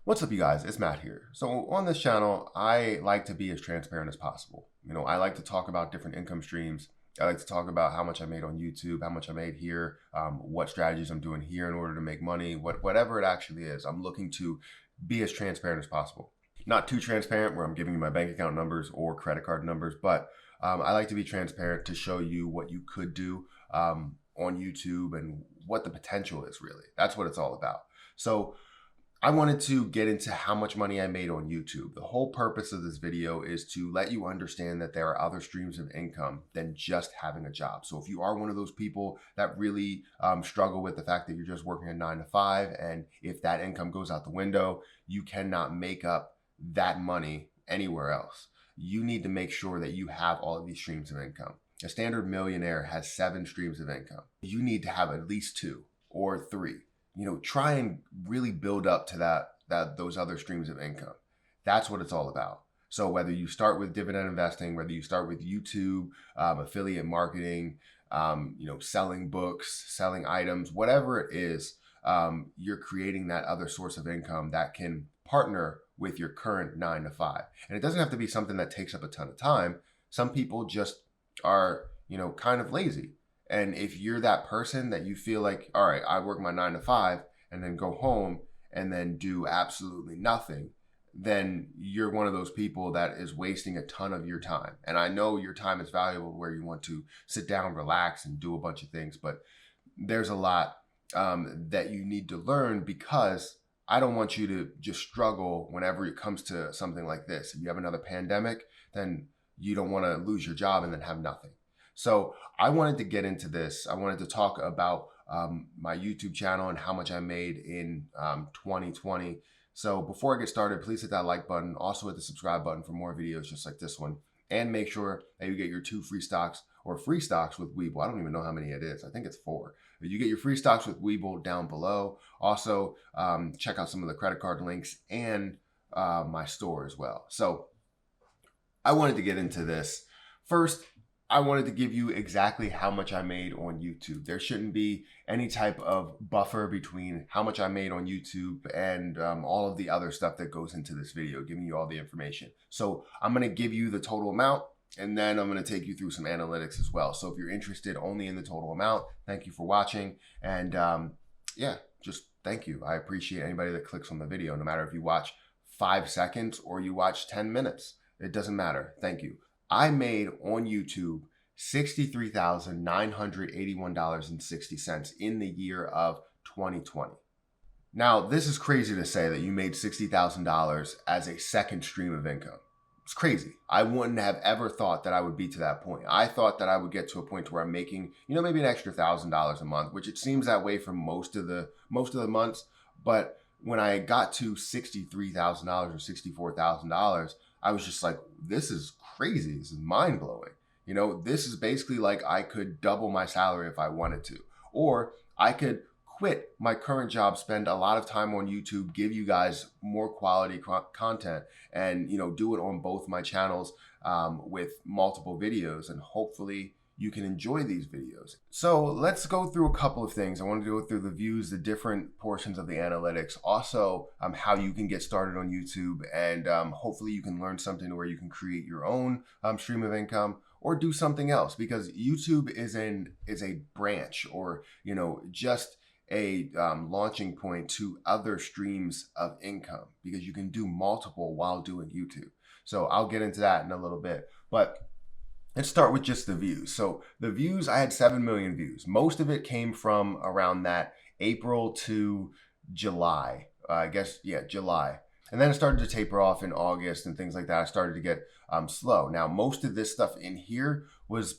What's up, you guys? It's Matt here. So on this channel, I like to be as transparent as possible. I like to talk about different income streams. I like to talk about how much I made on YouTube, how much I made here, what strategies I'm doing here in order to make money, whatever it actually is. I'm looking to be as transparent as possible. Not too transparent where I'm giving you my bank account numbers or credit card numbers, but I like to be transparent to show you what you could do on YouTube and what the potential is really. That's what it's all about. So I wanted to get into how much money I made on YouTube. The whole purpose of this video is to let you understand that there are other streams of income than just having a job. So if you are one of those people that really struggle with the fact that you're just working a 9 to 5, and if that income goes out the window, you cannot make up that money anywhere else. You need to make sure that you have all of these streams of income. A standard millionaire has 7 streams of income. You need to have at least 2 or 3. Try and really build up to those other streams of income. That's what it's all about. So whether you start with dividend investing, whether you start with YouTube, affiliate marketing, selling books, selling items, whatever it is, you're creating that other source of income that can partner with your current 9 to 5. And it doesn't have to be something that takes up a ton of time. Some people just are, kind of lazy. And if you're that person that you feel like, all right, I work my 9 to 5 and then go home and then do absolutely nothing, then you're one of those people that is wasting a ton of your time. And I know your time is valuable where you want to sit down, relax, and do a bunch of things. But there's a lot that you need to learn, because I don't want you to just struggle whenever it comes to something like this. If you have another pandemic, then you don't want to lose your job and then have nothing. So I wanted to get into this. I wanted to talk about my YouTube channel and how much I made in 2020. So before I get started, please hit that like button. Also hit the subscribe button for more videos just like this one. And make sure that you get your 2 free stocks or free stocks with Webull. I don't even know how many it is. I think it's 4. But you get your free stocks with Webull down below. Also, check out some of the credit card links and my store as well. So I wanted to get into this. First, I wanted to give you exactly how much I made on YouTube. There shouldn't be any type of buffer between how much I made on YouTube and all of the other stuff that goes into this video, giving you all the information. So I'm going to give you the total amount, and then I'm going to take you through some analytics as well. So if you're interested only in the total amount, thank you for watching. And yeah, just thank you. I appreciate anybody that clicks on the video, no matter if you watch 5 seconds or you watch 10 minutes. It doesn't matter. Thank you. I made on YouTube $63,981.60 in the year of 2020. Now, this is crazy to say that you made $60,000 as a second stream of income. It's crazy. I wouldn't have ever thought that I would be to that point. I thought that I would get to a point where I'm making, maybe an extra $1,000 a month, which it seems that way for most of the months. But when I got to $63,000 or $64,000, I was just like, this is crazy. This is mind blowing. This is basically like I could double my salary if I wanted to, or I could quit my current job, spend a lot of time on YouTube, give you guys more quality content, and, do it on both my channels with multiple videos, and hopefully you can enjoy these videos. So let's go through a couple of things. I want to go through the views, the different portions of the analytics, also how you can get started on YouTube, and hopefully you can learn something where you can create your own stream of income or do something else, because YouTube is a branch, or just a launching point to other streams of income, because you can do multiple while doing YouTube. So I'll get into that in a little bit, but let's start with just the views. So the views, I had 7 million views. Most of it came from around that April to July, July. And then it started to taper off in August and things like that. I started to get slow. Now, most of this stuff in here was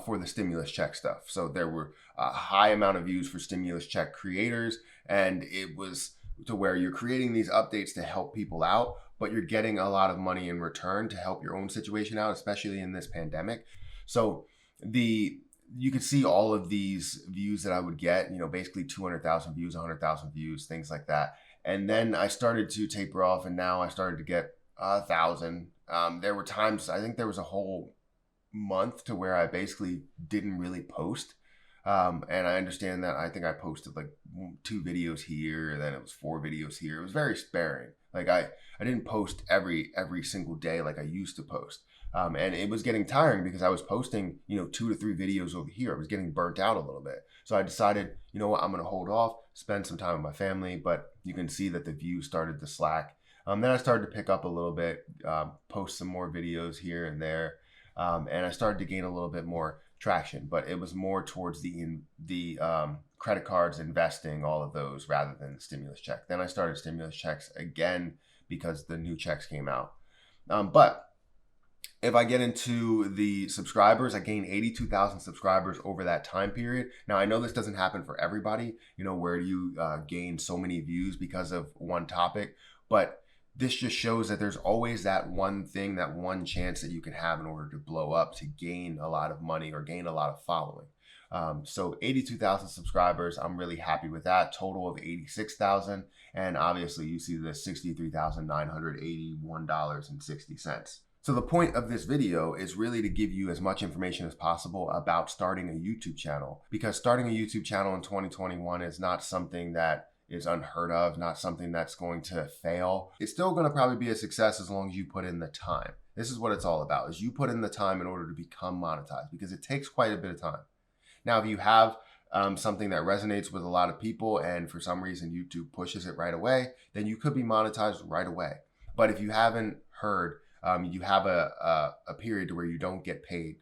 for the stimulus check stuff. So there were a high amount of views for stimulus check creators, and it was to where you're creating these updates to help people out, but you're getting a lot of money in return to help your own situation out, especially in this pandemic. So you could see all of these views that I would get, basically 200,000 views, 100,000 views, things like that. And then I started to taper off, and now I started to get 1,000. There were times, I think there was a whole month to where I basically didn't really post. And I understand that I think I posted like 2 videos here, and then it was 4 videos here. It was very sparing. Like I didn't post every single day like I used to post. And it was getting tiring because I was posting, 2 to 3 videos over here. I was getting burnt out a little bit. So I decided, you know what, I'm going to hold off, spend some time with my family. But you can see that the views started to slack. Then I started to pick up a little bit, post some more videos here and there. And I started to gain a little bit more traction, but it was more towards the credit cards, investing, all of those, rather than the stimulus check. Then I started stimulus checks again because the new checks came out. But if I get into the subscribers, I gained 82,000 subscribers over that time period. Now, I know this doesn't happen for everybody, where you gain so many views because of one topic, but this just shows that there's always that one thing, that one chance that you can have in order to blow up, to gain a lot of money or gain a lot of following. So 82,000 subscribers, I'm really happy with that. Total of 86,000. And obviously you see the $63,981.60. So the point of this video is really to give you as much information as possible about starting a YouTube channel, because starting a YouTube channel in 2021 is not something that is unheard of, not something that's going to fail. It's still going to probably be a success as long as you put in the time. This is what it's all about, is you put in the time in order to become monetized, because it takes quite a bit of time. Now, if you have something that resonates with a lot of people and for some reason YouTube pushes it right away, then you could be monetized right away. But if you haven't heard, you have a period to where you don't get paid,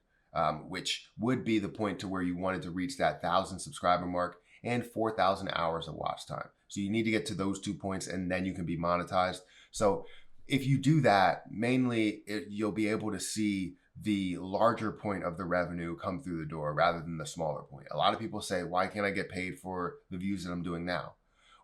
which would be the point to where you wanted to reach that 1,000 subscriber mark and 4,000 hours of watch time. So you need to get to those 2 points and then you can be monetized. So if you do that, mainly you'll be able to see the larger point of the revenue come through the door rather than the smaller point. A lot of people say, why can't I get paid for the views that I'm doing now?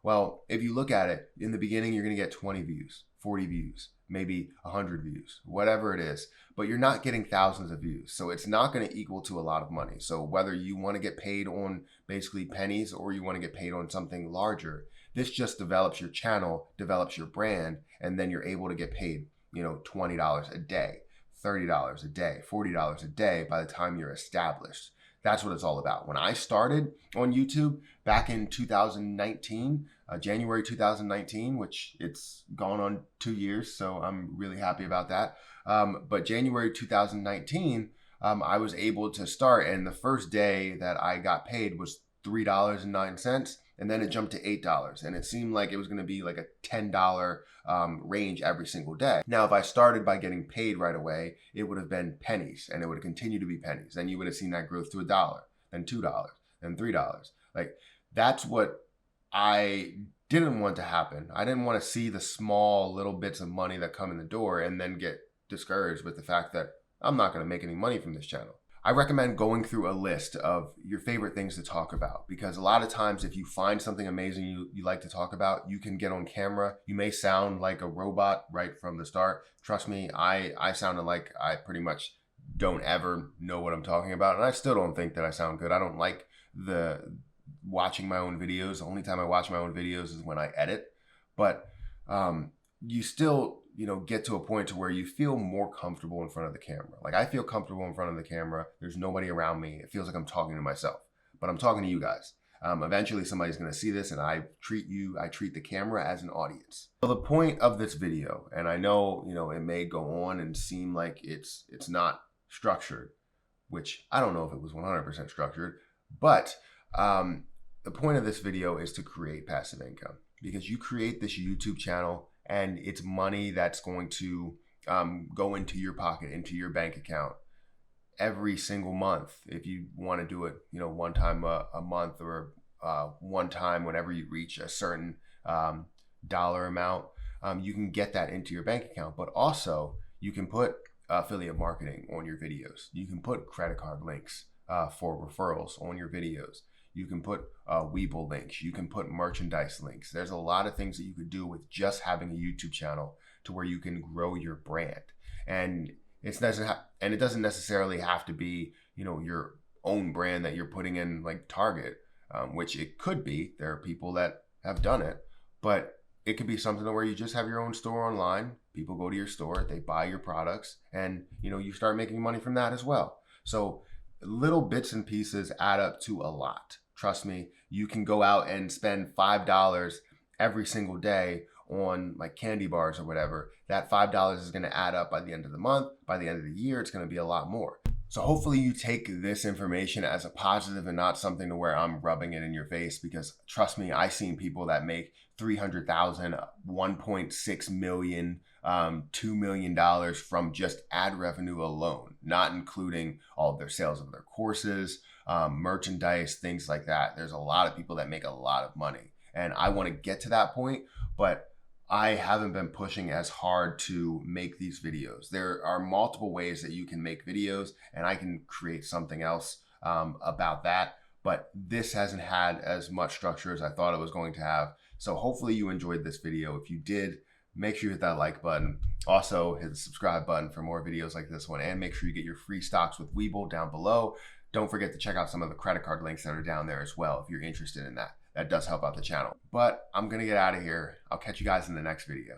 Well, if you look at it, in the beginning, you're going to get 20 views, 40 views, maybe 100 views, whatever it is, but you're not getting thousands of views. So it's not going to equal to a lot of money. So whether you want to get paid on basically pennies or you want to get paid on something larger, this just develops your channel, develops your brand, and then you're able to get paid, $20 a day, $30 a day, $40 a day by the time you're established. That's what it's all about. When I started on YouTube back in 2019, January 2019, which it's gone on 2 years, so I'm really happy about that. But January 2019, I was able to start, and the first day that I got paid was $3.09, and then it jumped to $8, and it seemed like it was going to be like a $10 range every single day. Now, if I started by getting paid right away, it would have been pennies, and it would have continued to be pennies. Then you would have seen that growth to $1, then $2, then $3. Like, that's what I didn't want to happen. I didn't want to see the small little bits of money that come in the door and then get discouraged with the fact that I'm not going to make any money from this channel. I recommend going through a list of your favorite things to talk about, because a lot of times if you find something amazing you like to talk about, you can get on camera. You may sound like a robot right from the start. Trust me, I sounded like I pretty much don't ever know what I'm talking about, and I still don't think that I sound good. I don't like watching my own videos. The only time I watch my own videos is when I edit, but you still get to a point to where you feel more comfortable in front of the camera. Like, I feel comfortable in front of the camera. There's nobody around me. It feels like I'm talking to myself, but I'm talking to you guys. Eventually somebody's going to see this, and I treat the camera as an audience. So the point of this video, and I know, it may go on and seem like it's not structured, which I don't know if it was 100% structured, but the point of this video is to create passive income, because you create this YouTube channel and it's money that's going to go into your pocket, into your bank account every single month. If you want to do it, one time a month, or one time whenever you reach a certain dollar amount, you can get that into your bank account. But also you can put affiliate marketing on your videos. You can put credit card links for referrals on your videos. You can put Webull links. You can put merchandise links. There's a lot of things that you could do with just having a YouTube channel to where you can grow your brand. And it doesn't necessarily have to be, your own brand that you're putting in like Target, which it could be. There are people that have done it, but it could be something where you just have your own store online. People go to your store, they buy your products, and you start making money from that as well. So little bits and pieces add up to a lot. Trust me, you can go out and spend $5 every single day on like candy bars or whatever. That $5 is going to add up by the end of the month. By the end of the year, it's going to be a lot more. So hopefully you take this information as a positive and not something to where I'm rubbing it in your face, because trust me, I've seen people that make 300,000, 1.6 million, $2 million from just ad revenue alone, not including all of their sales of their courses, merchandise, things like that. There's a lot of people that make a lot of money, and I want to get to that point, but I haven't been pushing as hard to make these videos. There are multiple ways that you can make videos, and I can create something else about that. But this hasn't had as much structure as I thought it was going to have. So hopefully you enjoyed this video. If you did, make sure you hit that like button. Also hit the subscribe button for more videos like this one, and make sure you get your free stocks with Webull down below. Don't forget to check out some of the credit card links that are down there as well if you're interested in that. That does help out the channel. But I'm going to get out of here. I'll catch you guys in the next video.